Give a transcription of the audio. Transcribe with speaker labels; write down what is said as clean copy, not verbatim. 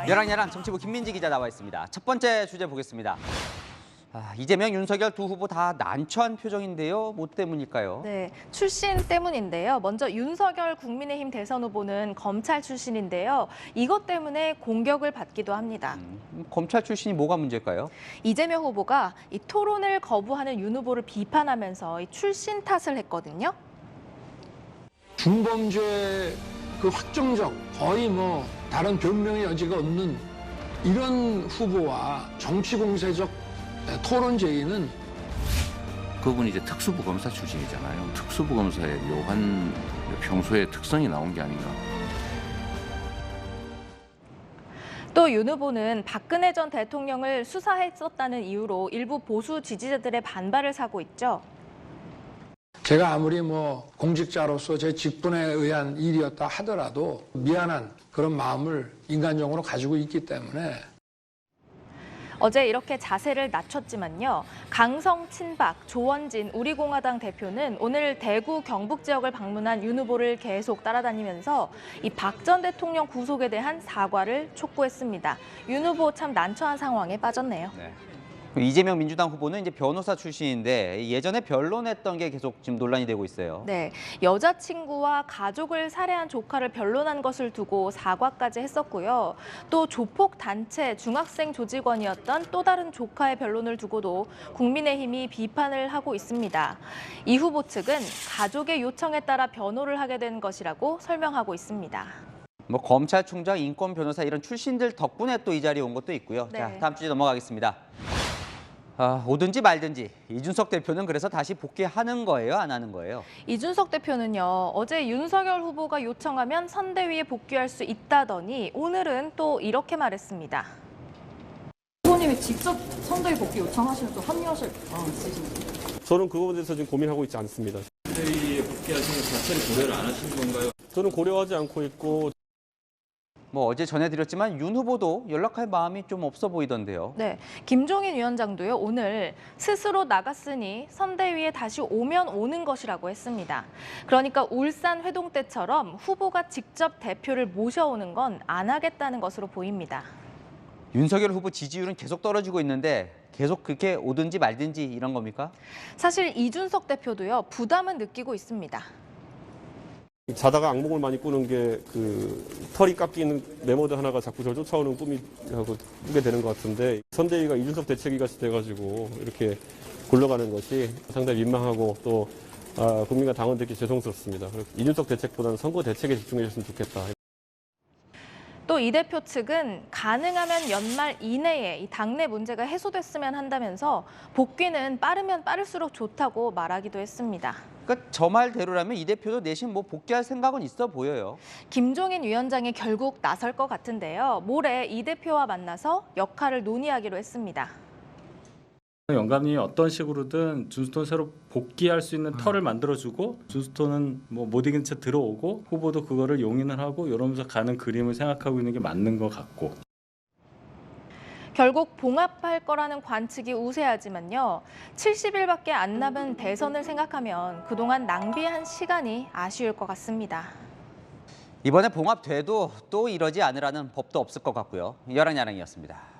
Speaker 1: 여랑야랑 정치부 김민지 기자 나와 있습니다. 첫 번째 주제 보겠습니다. 이재명, 윤석열 두 후보 다 난처한 표정인데요. 뭐 때문일까요?
Speaker 2: 네, 출신 때문인데요. 먼저 윤석열 국민의힘 대선 후보는 검찰 출신인데요. 이것 때문에 공격을 받기도 합니다.
Speaker 1: 검찰 출신이 뭐가 문제일까요?
Speaker 2: 이재명 후보가 이 토론을 거부하는 윤 후보를 비판하면서 이 출신 탓을 했거든요.
Speaker 3: 중범죄 그 확정적 거의 뭐 다른 변명의 여지가 없는 이런 후보와 정치공세적 토론 제의는
Speaker 4: 그분이 이제 특수부 검사 출신이잖아요. 특수부 검사의 묘한 평소의 특성이 나온 게 아닌가.
Speaker 2: 또 윤 후보는 박근혜 전 대통령을 수사했었다는 이유로 일부 보수 지지자들의 반발을 사고 있죠.
Speaker 3: 제가 아무리 뭐 공직자로서 제 직분에 의한 일이었다 하더라도 미안한 그런 마음을 인간적으로 가지고 있기 때문에
Speaker 2: 어제 이렇게 자세를 낮췄지만요. 강성 친박, 조원진 우리공화당 대표는 오늘 대구 경북 지역을 방문한 윤 후보를 계속 따라다니면서 이 박 전 대통령 구속에 대한 사과를 촉구했습니다. 윤 후보 참 난처한 상황에 빠졌네요.
Speaker 1: 네. 이재명 민주당 후보는 이제 변호사 출신인데 예전에 변론했던 게 계속 지금 논란이 되고 있어요.
Speaker 2: 네, 여자친구와 가족을 살해한 조카를 변론한 것을 두고 사과까지 했었고요. 또 조폭 단체 중학생 조직원이었던 또 다른 조카의 변론을 두고도 국민의힘이 비판을 하고 있습니다. 이 후보 측은 가족의 요청에 따라 변호를 하게 된 것이라고 설명하고 있습니다.
Speaker 1: 뭐 검찰총장, 인권 변호사 이런 출신들 덕분에 또 이 자리에 온 것도 있고요.
Speaker 2: 네.
Speaker 1: 자, 다음 주제 넘어가겠습니다. 오든지 말든지 이준석 대표는 그래서 다시 복귀하는 거예요, 안 하는 거예요?
Speaker 2: 이준석 대표는요, 어제 윤석열 후보가 요청하면 선대위에 복귀할 수 있다더니 오늘은 또 이렇게 말했습니다.
Speaker 5: 후보님이 직접 선대위 복귀 요청하시면 좀 합류하실 마음 있으신가요?
Speaker 6: 저는 그 부분에 대해서 지금 고민하고 있지 않습니다.
Speaker 7: 선대위에 복귀하시는 자체를 고려를 안 하시는 건가요?
Speaker 6: 저는 고려하지 않고 있고
Speaker 1: 뭐 어제 전해드렸지만 윤 후보도 연락할 마음이 좀 없어 보이던데요.
Speaker 2: 네, 김종인 위원장도요, 오늘 스스로 나갔으니 선대위에 다시 오면 오는 것이라고 했습니다. 그러니까 울산 회동 때처럼 후보가 직접 대표를 모셔오는 건 안 하겠다는 것으로 보입니다.
Speaker 1: 윤석열 후보 지지율은 계속 떨어지고 있는데 계속 그렇게 오든지 말든지 이런 겁니까?
Speaker 2: 사실 이준석 대표도요, 부담은 느끼고 있습니다.
Speaker 6: 자다가 악몽을 많이 꾸는 게 그 털이 깎이는 메모드 하나가 자꾸 저를 쫓아오는 꾸게 되는 것 같은데 선대위가 이준석 대책위 같이 돼가지고 이렇게 굴러가는 것이 상당히 민망하고 또 국민과 당원들께 죄송스럽습니다. 이준석 대책보다는 선거 대책에 집중해 줬으면 좋겠다.
Speaker 2: 또 이 대표 측은 가능하면 연말 이내에 이 당내 문제가 해소됐으면 한다면서 복귀는 빠르면 빠를수록 좋다고 말하기도 했습니다.
Speaker 1: 그러니까 저 말대로라면 이 대표도 내심 뭐 복귀할 생각은 있어 보여요.
Speaker 2: 김종인 위원장이 결국 나설 것 같은데요. 모레 이 대표와 만나서 역할을 논의하기로 했습니다.
Speaker 8: 영감이 어떤 식으로든 준스톤 새로 복귀할 수 있는 털을 만들어주고 준스톤은 뭐 못 이긴 채 들어오고 후보도 그거를 용인을 하고 이러면서 가는 그림을 생각하고 있는 게 맞는 것 같고.
Speaker 2: 결국 봉합할 거라는 관측이 우세하지만요. 70일밖에 안 남은 대선을 생각하면 그동안 낭비한 시간이 아쉬울 것 같습니다.
Speaker 1: 이번에 봉합돼도 또 이러지 않으라는 법도 없을 것 같고요. 여랑야랑이었습니다.